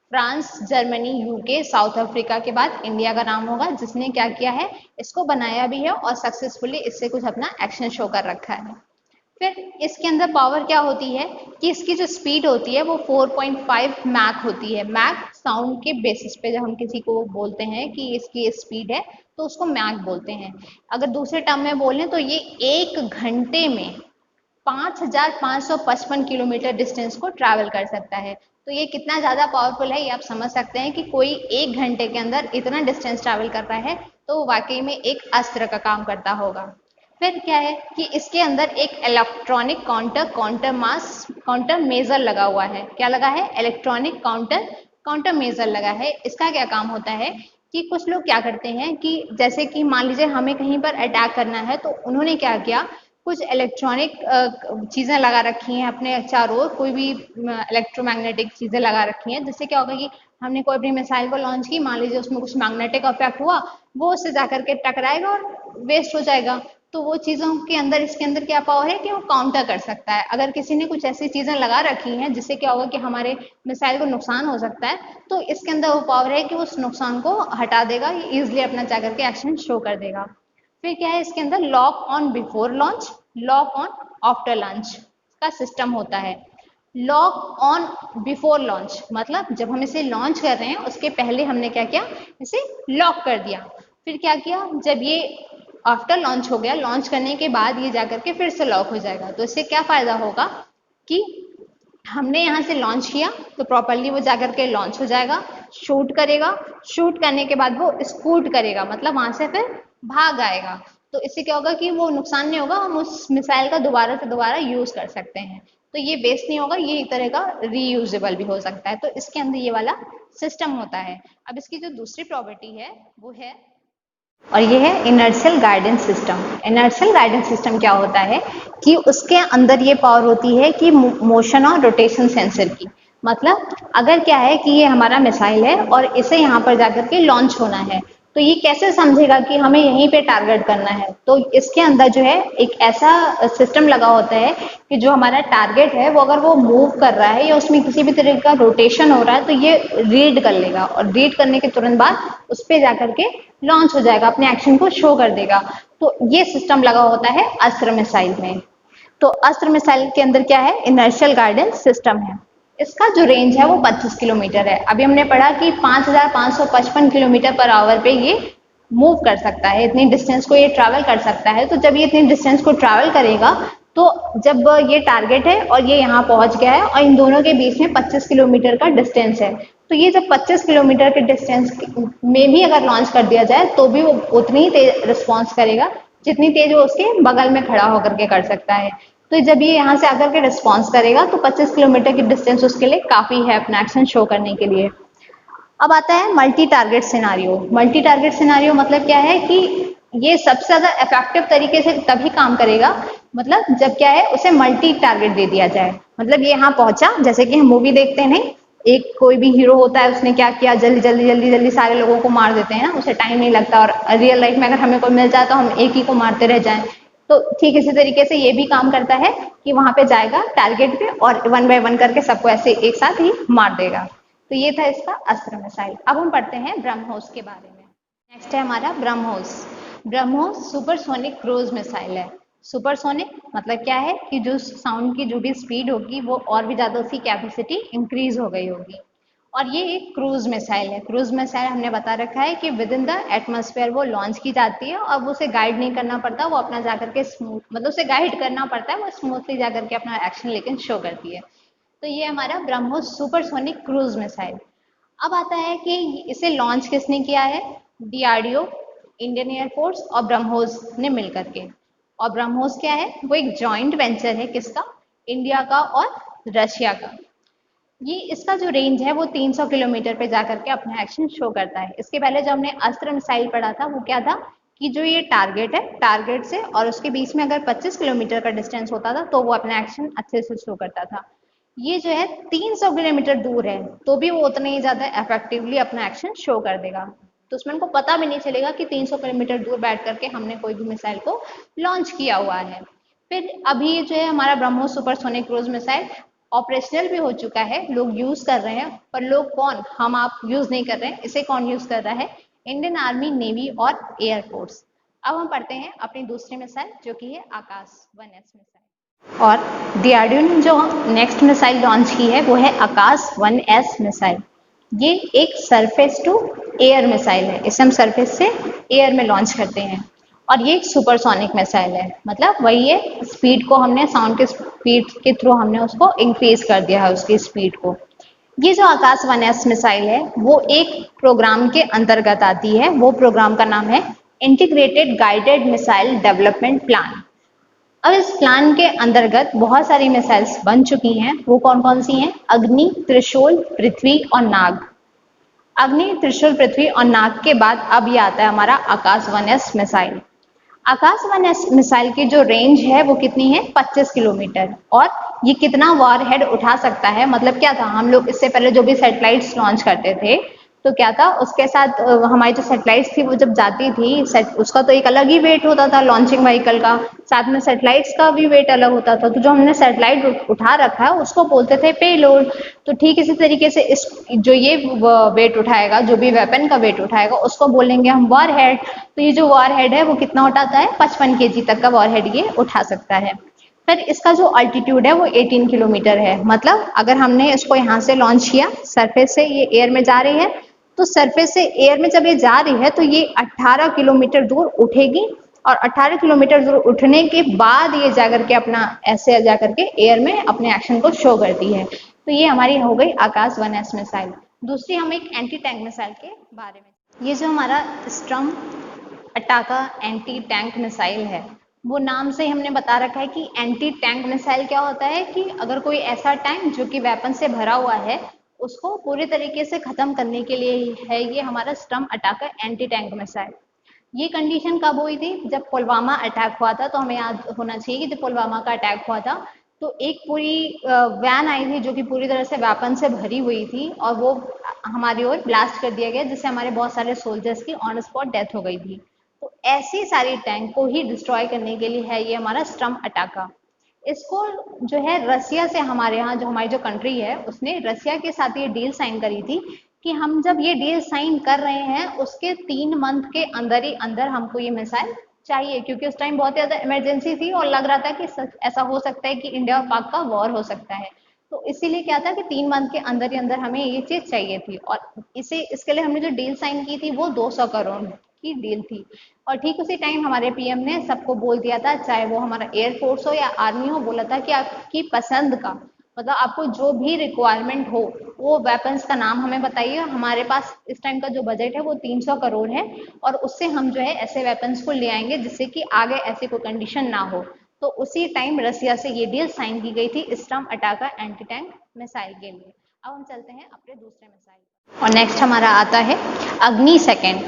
France, Germany, UK, south Africa के बाद इंडिया का नाम होगा, जिसने क्या किया है, इसको बनाया भी है और सक्सेसफुली इससे कुछ अपना एक्शन शो कर रखा है। फिर इसके अंदर पावर क्या होती है कि इसकी जो स्पीड होती है वो 4.5 मैक होती है। मैक साउंड के बेसिस पे जब हम किसी को बोलते हैं कि इसकी स्पीड है तो उसको मैक बोलते हैं। अगर दूसरे टर्म में बोलें तो ये 1 घंटे में 5,555 किलोमीटर डिस्टेंस को ट्रैवल कर सकता है। तो ये कितना ज़्यादा पावरफुल है ये आप समझ सकते हैं कि कोई 1 घंटे के अंदर इतना डिस्टेंस ट्रैवल कर रहा है तो वाकई में एक अस्त्र का काम करता होगा। फिर क्या है कि इसके अंदर एक इलेक्ट्रॉनिक काउंटर मेजर लगा हुआ है। क्या लगा है? इलेक्ट्रॉनिक काउंटर मेजर लगा है। इसका क्या काम होता है कि कुछ लोग क्या करते हैं कि जैसे कि मान लीजिए हमें कहीं पर अटैक करना है तो उन्होंने क्या किया, कुछ इलेक्ट्रॉनिक चीजें लगा रखी हैं अपने चारों ओर, कोई भी इलेक्ट्रोमैग्नेटिक चीजें लगा रखी हैं, जिससे क्या होगा कि हमने कोई अपनी मिसाइल को लॉन्च की, मान लीजिए उसमें कुछ मैग्नेटिक इफेक्ट हुआ, वो उससे जाकर के टकराएगा और वेस्ट हो जाएगा। तो वो चीजों के अंदर इसके अंदर क्या पावर है कि वो काउंटर कर सकता है। अगर किसी ने कुछ ऐसी चीजें लगा रखी हैं जिससे क्या होगा कि हमारे मिसाइल को नुकसान हो सकता है, तो इसके अंदर वो पावर है कि उस नुकसान को हटा देगा, ये इजिली अपना जाकर के एक्शन शो कर देगा। फिर क्या है इसके अंदर lock on before launch, lock on after launch का सिस्टम होता है। लॉक ऑन बिफोर लॉन्च मतलब जब हम इसे लॉन्च कर रहे हैं उसके पहले हमने क्या किया, इसे लॉक कर दिया। फिर क्या किया, जब ये आफ्टर लॉन्च हो गया, लॉन्च करने के बाद ये जाकर के फिर से लॉक हो जाएगा। तो इससे क्या फायदा होगा कि हमने यहाँ से लॉन्च किया तो प्रॉपरली वो जाकर के लॉन्च हो जाएगा, शूट करेगा, शूट करने के बाद वो स्कूट करेगा मतलब वहां से फिर भाग आएगा। तो इससे क्या होगा कि वो नुकसान नहीं होगा, हम उस मिसाइल का दोबारा से दोबारा यूज कर सकते हैं। तो ये वेस्ट नहीं होगा, ये एक तरह का रीयूजेबल भी हो सकता है। तो इसके अंदर ये वाला सिस्टम होता है। अब इसकी जो दूसरी प्रॉपर्टी है वो है, और ये है inertial guidance system. Inertial guidance system क्या होता है कि उसके अंदर ये पावर होती है कि मोशन और रोटेशन सेंसर की। मतलब अगर क्या है कि ये हमारा मिसाइल है और इसे यहाँ पर जाकर के लॉन्च होना है, तो ये कैसे समझेगा कि हमें यहीं पे टारगेट करना है। तो इसके अंदर जो है एक ऐसा सिस्टम लगा होता है कि जो हमारा टारगेट है वो अगर वो मूव कर रहा है या उसमें किसी भी तरह का रोटेशन हो रहा है तो ये रीड कर लेगा, और रीड करने के तुरंत बाद उस पर जाकर के लॉन्च हो जाएगा, अपने एक्शन को शो कर देगा। तो ये सिस्टम लगा होता है अस्त्र मिसाइल में। तो अस्त्र मिसाइल के अंदर क्या है, इनर्शियल गाइडेंस सिस्टम है। इसका जो रेंज है वो 25 किलोमीटर है। अभी हमने पढ़ा कि 5,555 किलोमीटर पर आवर पे ये मूव कर सकता है, इतनी डिस्टेंस को ये ट्रैवल कर सकता है। तो जब ये इतनी डिस्टेंस को ट्रैवल करेगा तो जब ये टारगेट है और ये यहाँ पहुंच गया है और इन दोनों के बीच में 25 किलोमीटर का डिस्टेंस है, तो ये जब 25 किलोमीटर के डिस्टेंस में भी अगर लॉन्च कर दिया जाए तो भी वो उतनी ही तेज रिस्पॉन्स करेगा जितनी तेज वो उसके बगल में खड़ा होकर के कर सकता है। तो जब ये यहाँ से आकर के रिस्पॉन्स करेगा तो 25 किलोमीटर की डिस्टेंस उसके लिए काफी है अपना एक्शन शो करने के लिए। अब आता है multi target scenario. Multi target scenario मतलब क्या है कि ये सबसे ज्यादा इफेक्टिव तरीके से तभी काम करेगा मतलब जब क्या है उसे मल्टी टारगेट दे दिया जाए। मतलब ये यहाँ पहुंचा, जैसे कि हम मूवी देखते हैं नहीं, एक कोई भी हीरो होता है उसने क्या किया, जल्दी जल्दी जल्दी जल्दी सारे लोगों को मार देते हैं ना, उसे टाइम नहीं लगता। और रियल लाइफ में अगर हमें कोई मिल जाए तो हम एक ही को मारते रह जाएं। तो ठीक इसी तरीके से ये भी काम करता है कि वहां पे जाएगा टारगेट पे और वन बाय वन करके सबको ऐसे एक साथ ही मार देगा। तो ये था इसका अस्त्र मिसाइल। अब हम पढ़ते हैं ब्रह्मोस के बारे में। नेक्स्ट है हमारा BrahMos. BrahMos supersonic cruise missile है। सुपरसोनिक मतलब क्या है कि जो साउंड की जो भी स्पीड होगी वो और भी ज्यादा उसकी कैपेसिटी इंक्रीज हो गई होगी। और ये एक क्रूज मिसाइल है। क्रूज मिसाइल हमने बता रखा है कि विद इन द एटमॉस्फेयर वो लॉन्च की जाती है और उसे गाइड नहीं करना पड़ता, वो अपना जाकर के स्मूथ मतलब उसे गाइड करना पड़ता है, वो स्मूथली जाकर के अपना एक्शन लेकिन शो करती है। तो ये हमारा ब्रह्मोस सुपरसोनिक क्रूज मिसाइल। अब आता है कि इसे लॉन्च किसने किया है, डीआरडीओ, इंडियन एयरफोर्स और ब्रह्मोस ने मिलकर के। और ब्रह्मोस क्या है, वो एक जॉइंट वेंचर है किसका, इंडिया का और रशिया का। ये इसका जो रेंज है वो 300 किलोमीटर पे जाकर के अपना एक्शन शो करता है। इसके पहले जो हमने अस्त्र मिसाइल पढ़ा था वो क्या था कि जो ये टारगेट है, टारगेट से और उसके बीच में अगर 25 किलोमीटर का डिस्टेंस होता था तो वो अपना एक्शन अच्छे से शो करता था। ये जो है 300 किलोमीटर दूर है तो भी वो उतने ही ज्यादा इफेक्टिवली अपना एक्शन शो कर देगा। तो उसमें उनको पता भी नहीं चलेगा कि 300 किलोमीटर दूर बैठ करके हमने कोई भी मिसाइल को लॉन्च किया हुआ है। फिर अभी जो है हमारा BrahMos supersonic cruise missile operational भी हो चुका है, लोग यूज कर रहे हैं, पर लोग कौन, हम आप यूज नहीं कर रहे हैं। इसे कौन यूज कर रहा है? इंडियन आर्मी, नेवी और एयरफोर्स। अब हम पढ़ते हैं अपनी दूसरी मिसाइल जो कि है आकाश 1S मिसाइल। और डीआरडीओ ने जो नेक्स्ट मिसाइल लॉन्च की है वो है आकाश 1S मिसाइल। ये एक सरफेस टू एयर मिसाइल है, इसे हम सरफेस से एयर में लॉन्च करते हैं। और ये एक सुपरसोनिक मिसाइल है, मतलब वही है, स्पीड को हमने साउंड के स्पीड के थ्रू हमने उसको इंक्रीज कर दिया है, उसकी स्पीड को। ये जो आकाश 1S मिसाइल है वो एक प्रोग्राम के अंतर्गत आती है। वो प्रोग्राम का नाम है integrated guided missile development plan. अब इस प्लान के अंतर्गत बहुत सारी मिसाइल्स बन चुकी हैं। वो कौन कौन सी हैं? अग्नि, त्रिशूल, पृथ्वी और नाग। अग्नि, त्रिशूल, पृथ्वी और नाग के बाद अब ये आता है हमारा आकाश 1S मिसाइल। आकाश 1S मिसाइल की जो रेंज है वो कितनी है? 25 किलोमीटर। और ये कितना वॉरहेड उठा सकता है? मतलब क्या था, हम लोग इससे पहले जो भी सैटेलाइट्स लॉन्च करते थे तो क्या था, उसके साथ हमारी जो सैटेलाइट्स थी वो जब जाती थी, उसका तो एक अलग ही वेट होता था लॉन्चिंग व्हीकल का, साथ में सैटेलाइट्स का भी वेट अलग होता था। तो जो हमने सैटेलाइट उठा रखा है उसको बोलते थे पेलोड। तो ठीक इसी तरीके से इस जो ये वेट उठाएगा, जो भी वेपन का वेट उठाएगा, उसको बोलेंगे हम वॉरहेड। तो ये जो वॉरहेड है वो कितना उठाता है? 55 केजी तक का वॉरहेड ये उठा सकता है। फिर इसका जो अल्टीट्यूड है वो 18 किलोमीटर है। मतलब अगर हमने इसको यहाँ से लॉन्च किया, सरफेस से ये एयर में जा रही है, तो सरफेस से एयर में जब ये जा रही है तो ये 18 किलोमीटर दूर उठेगी। और 18 किलोमीटर दूर उठने के बाद ये जाकर के अपना ऐसे जाकर के एयर में अपने एक्शन को शो करती है। तो ये हमारी हो गई आकाश 1S मिसाइल। दूसरी हम एक एंटी टैंक मिसाइल के बारे में, ये जो हमारा स्ट्रम अटाका एंटी टैंक मिसाइल है, वो नाम से हमने बता रखा है कि एंटी टैंक मिसाइल क्या होता है कि अगर कोई ऐसा टैंक जो कि वेपन से भरा हुआ है उसको पूरी तरीके से खत्म करने के लिए है ये हमारा स्ट्रम अटाका एंटी टैंक मिसाइल। ये कंडीशन कब हुई थी? जब पुलवामा अटैक हुआ था। तो हमें याद होना चाहिए कि जब पुलवामा का अटैक हुआ था तो एक पूरी वैन आई थी जो कि पूरी तरह से वेपन से भरी हुई थी और वो हमारी ओर ब्लास्ट कर दिया गया, जिससे हमारे बहुत सारे सोल्जर्स की ऑन स्पॉट डेथ हो गई थी। तो ऐसी सारी टैंक को ही डिस्ट्रॉय करने के लिए है ये हमारा स्ट्रम अटाका। इसको जो है रसिया से, हमारे यहाँ जो हमारी जो कंट्री है उसने रसिया के साथ ये डील साइन करी थी कि हम जब ये डील साइन कर रहे हैं उसके 3 मंथ के अंदर ही अंदर हमको ये मिसाइल चाहिए, क्योंकि उस टाइम बहुत ज़्यादा इमरजेंसी थी और लग रहा था कि ऐसा हो सकता है कि इंडिया और पाक का वॉर हो सकता है। तो इसीलिए क्या था कि 3 मंथ के अंदर ही अंदर हमें ये चीज़ चाहिए थी। और इसके लिए हमने जो डील साइन की थी वो 200 करोड़ की डील थी। और ठीक उसी टाइम हमारे पीएम ने सबको बोल दिया था, चाहे वो हमारा एयरफोर्स हो या आर्मी हो, बोला था कि आपकी पसंद का, मतलब आपको जो भी रिक्वायरमेंट हो वो वेपन्स का नाम हमें बताइए। हमारे पास इस टाइम का जो बजट है वो 300 करोड़ है और उससे हम जो है ऐसे वेपन्स को ले आएंगे जिससे कि आगे ऐसी कोई कंडीशन ना हो। तो उसी टाइम रसिया से ये डील साइन की गई थी स्टर्म अटाका एंटी टैंक मिसाइल के लिए। अब हम चलते हैं अपने दूसरे मिसाइल और नेक्स्ट हमारा आता है अग्नि सेकेंड।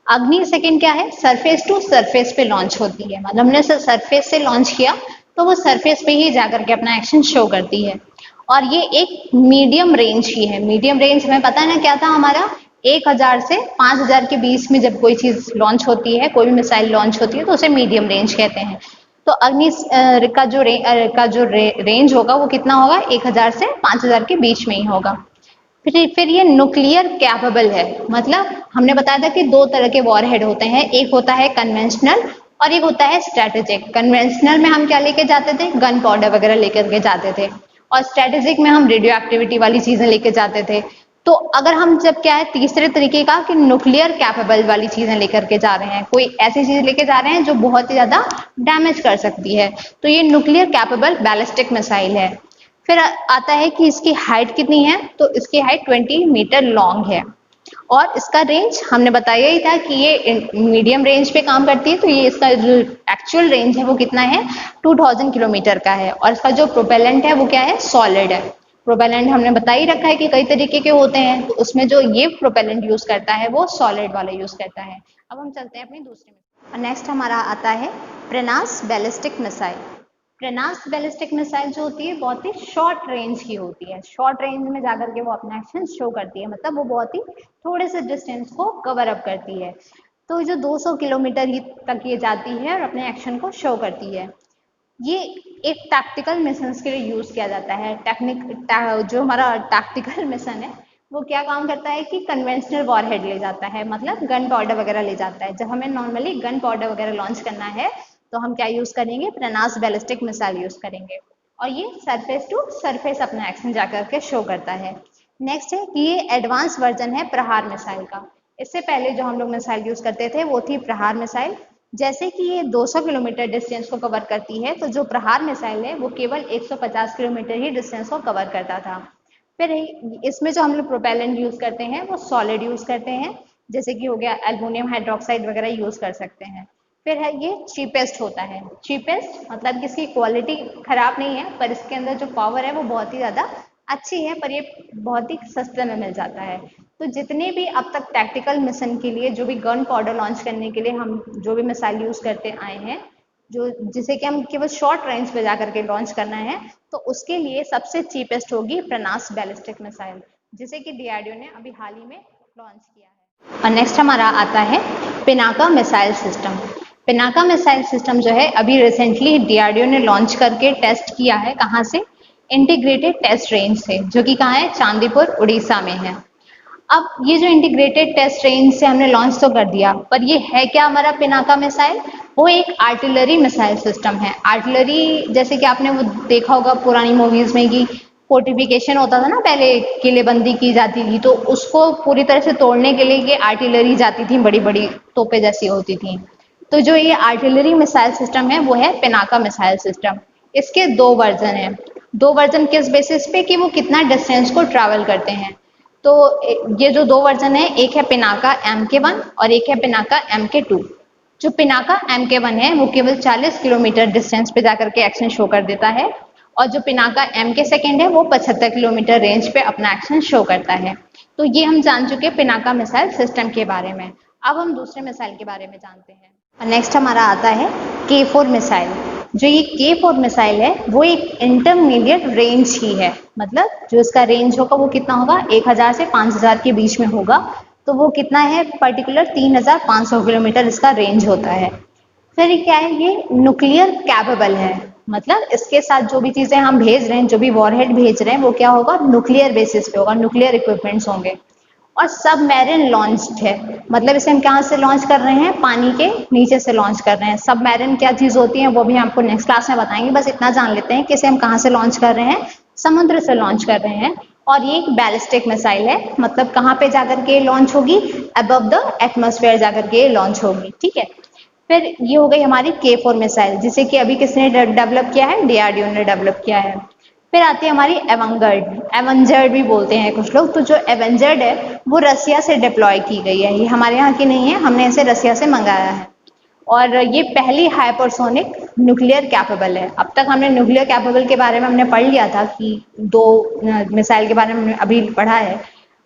अग्नि सेकेंड क्या है? सरफेस टू सरफेस पे लॉन्च होती है। मतलब हमने सरफेस से लॉन्च किया तो वो सरफेस पे ही जाकर के अपना एक्शन शो करती है। और ये एक मीडियम रेंज की है। मीडियम रेंज हमें पता है ना क्या था हमारा? 1000 से 5000 के बीच में जब कोई चीज लॉन्च होती है, कोई भी मिसाइल लॉन्च होती है तो उसे मीडियम रेंज कहते हैं। तो अग्नि का जो रेंज होगा वो कितना होगा? 1000 से 5000 के बीच में ही होगा। फिर ये न्यूक्लियर कैपेबल है। मतलब हमने बताया था कि 2 तरह के वॉरहेड होते हैं, एक होता है कन्वेंशनल और एक होता है स्ट्रेटेजिक। कन्वेंशनल में हम क्या लेके जाते थे? गन पाउडर वगैरह लेकर के जाते थे और स्ट्रेटेजिक में हम रेडियो एक्टिविटी वाली चीजें लेके जाते थे। तो अगर हम जब क्या है तीसरे तरीके का कि न्यूक्लियर कैपेबल वाली चीजें लेकर के जा रहे हैं, कोई ऐसी चीज लेके जा रहे हैं जो बहुत ही ज्यादा डैमेज कर सकती है, तो ये न्यूक्लियर कैपेबल बैलिस्टिक मिसाइल है। फिर आता है कि इसकी हाइट कितनी है? तो इसकी हाइट 20 मीटर लॉन्ग है और इसका रेंज हमने बताया ही था कि ये मीडियम रेंज पे काम करती है। तो ये इसका जो एक्चुअल रेंज है वो कितना है? 2000 किलोमीटर का है। और इसका जो प्रोपेलेंट है वो क्या है? सॉलिड है। प्रोपेलेंट हमने बता ही रखा है कि कई तरीके के होते हैं, तो उसमें जो ये प्रोपेलेंट यूज करता है वो सॉलिड वाला यूज करता है। अब हम चलते हैं अपनी दूसरी में। नेक्स्ट हमारा आता है प्रनास बैलिस्टिक मिसाइल। प्रनास बैलिस्टिक मिसाइल जो होती है बहुत ही शॉर्ट रेंज की होती है, शॉर्ट रेंज में जाकर के वो अपना एक्शन शो करती है, मतलब वो बहुत ही थोड़े से डिस्टेंस को कवर अप करती है। तो जो 200 किलोमीटर तक ये जाती है और अपने एक्शन को शो करती है। ये एक टैक्टिकल मिशन के लिए यूज किया जाता है। जो हमारा टैक्टिकल मिशन है वो क्या काम करता है कि कन्वेंशनल वॉरहेड ले जाता है, मतलब गन पाउडर वगैरह ले जाता है। जब हमें नॉर्मली गन पाउडर वगैरह लॉन्च करना है तो हम क्या यूज करेंगे, प्रनास बैलिस्टिक मिसाइल यूज करेंगे, और ये सरफेस टू सरफेस अपना एक्शन जाकर के शो करता है। नेक्स्ट है कि ये एडवांस वर्जन है प्रहार मिसाइल का। इससे पहले जो हम लोग मिसाइल यूज करते थे वो थी प्रहार मिसाइल। जैसे कि ये 200 किलोमीटर डिस्टेंस को कवर करती है, तो जो प्रहार मिसाइल है वो केवल 150 किलोमीटर ही डिस्टेंस को कवर करता था। फिर इसमें जो हम लोग प्रोपेलेंट यूज करते हैं वो सॉलिड यूज करते हैं, जैसे कि हो गया एल्युमिनियम हाइड्रोक्साइड वगैरह यूज कर सकते हैं। फिर है ये चीपेस्ट होता है। चीपेस्ट मतलब कि इसकी क्वालिटी खराब नहीं है, पर इसके अंदर जो पावर है वो बहुत ही ज्यादा अच्छी है, पर ये बहुत ही सस्ते में मिल जाता है। तो जितने भी अब तक टैक्टिकल मिशन के लिए जो भी गन पाउडर लॉन्च करने के लिए हम जो भी मिसाइल यूज करते आए हैं, जो जिसे कि हम केवल शॉर्ट रेंज पे जाकर के लॉन्च करना है, तो उसके लिए सबसे चीपेस्ट होगी प्रनास बैलिस्टिक मिसाइल, जिसे कि डीआरडीओ ने अभी हाल ही में लॉन्च किया है। और नेक्स्ट हमारा आता है Pinaka missile system. Pinaka missile system जो है अभी रिसेंटली डीआरडीओ ने लॉन्च करके टेस्ट किया है। कहाँ से? इंटीग्रेटेड टेस्ट रेंज से, जो कि कहाँ है, चांदीपुर उड़ीसा में है। अब ये जो इंटीग्रेटेड टेस्ट रेंज से हमने लॉन्च तो कर दिया, पर ये है क्या हमारा पिनाका मिसाइल? वो एक आर्टिलरी मिसाइल सिस्टम है। आर्टिलरी जैसे कि आपने वो देखा होगा पुरानी मूवीज में कि फोर्टिफिकेशन होता था ना, पहले किलेबंदी की जाती थी, तो उसको पूरी तरह से तोड़ने के लिए ये आर्टिलरी जाती थी, बड़ी बड़ी तोपें जैसी होती थी। तो जो ये आर्टिलरी मिसाइल सिस्टम है वो है पिनाका मिसाइल सिस्टम। इसके दो वर्जन हैं। दो वर्जन किस बेसिस पे कि वो कितना डिस्टेंस को ट्रैवल करते हैं। तो ये जो दो वर्जन है, एक है पिनाका MK1 और एक है पिनाका MK2। जो पिनाका MK1 है वो केवल 40 किलोमीटर डिस्टेंस पे जाकर के एक्शन शो कर देता है, और जो पिनाका MK2 है वो 75 किलोमीटर रेंज पे अपना एक्शन शो करता है। तो ये हम जान चुके पिनाका मिसाइल सिस्टम के बारे में। अब हम दूसरे मिसाइल के बारे में जानते हैं। नेक्स्ट हमारा आता है K4 मिसाइल। जो ये K4 मिसाइल है वो एक इंटरमीडिएट रेंज ही है, मतलब जो इसका रेंज होगा वो कितना होगा, 1000 से 5000 के बीच में होगा। तो वो कितना है, पर्टिकुलर 3500 किलोमीटर इसका रेंज होता है। फिर क्या है, ये न्यूक्लियर कैपेबल है, मतलब इसके साथ जो भी चीजें हम भेज रहे हैं, जो भी वॉरहेड भेज रहे हैं, वो क्या होगा, न्यूक्लियर बेसिस पे होगा, न्यूक्लियर इक्विपमेंट्स होंगे। और सबमैरिन लॉन्च्ड है, मतलब इसे हम कहाँ से लॉन्च कर रहे हैं, पानी के नीचे से लॉन्च कर रहे हैं। सबमैरिन क्या चीज होती है वो भी हम आपको नेक्स्ट क्लास में बताएंगे, बस इतना जान लेते हैं कि इसे हम कहाँ से लॉन्च कर रहे हैं, समुद्र से लॉन्च कर रहे हैं। और ये एक बैलिस्टिक मिसाइल है, मतलब कहाँ पे जाकर के लॉन्च होगी, अबव द एटमॉस्फेयर जाकर के लॉन्च होगी, ठीक है। फिर ये हो गई हमारी K4 मिसाइल, जिसे कि अभी किसने डेवलप किया है, डीआरडीओ ने डेवलप किया है। फिर आती है हमारी एवंगर्ड, एवेंजर्ड भी बोलते हैं कुछ लोग। तो जो एवेंजर्ड है वो रसिया से डिप्लॉय की गई है, ये हमारे यहाँ की नहीं है, हमने इसे रसिया से मंगाया है। और ये पहली हाइपरसोनिक न्यूक्लियर कैपेबल है। अब तक हमने न्यूक्लियर कैपेबल के बारे में हमने पढ़ लिया था कि दो मिसाइल के बारे में अभी पढ़ा है,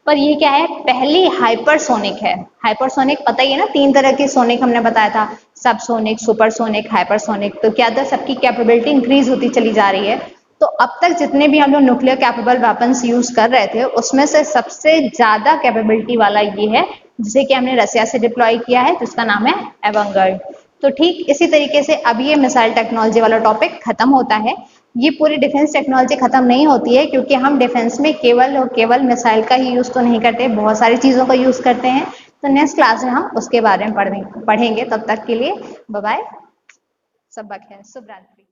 पर ये क्या है, पहली हाइपरसोनिक है। हाइपरसोनिक पता ही है ना, 3 तरह की सोनिक हमने बताया था, सबसोनिक, सुपरसोनिक, हाइपरसोनिक। तो क्या था, सबकी कैपेबिलिटी इंक्रीज होती चली जा रही है। तो अब तक जितने भी हम लोग न्यूक्लियर कैपेबल वेपन्स यूज कर रहे थे उसमें से सबसे ज्यादा कैपेबिलिटी वाला ये है, जिसे कि हमने रसिया से डिप्लॉय किया है, जिसका नाम है एवंगर्ड। तो ठीक इसी तरीके से अब ये मिसाइल टेक्नोलॉजी वाला टॉपिक खत्म होता है। ये पूरी डिफेंस टेक्नोलॉजी खत्म नहीं होती है, क्योंकि हम डिफेंस में केवल और केवल मिसाइल का ही यूज तो नहीं करते, बहुत सारी चीजों का यूज करते हैं। तो नेक्स्ट क्लास में हम उसके बारे में पढ़ेंगे। तब तक के लिए बाय बाय, सब खैर, शुभ रात्रि।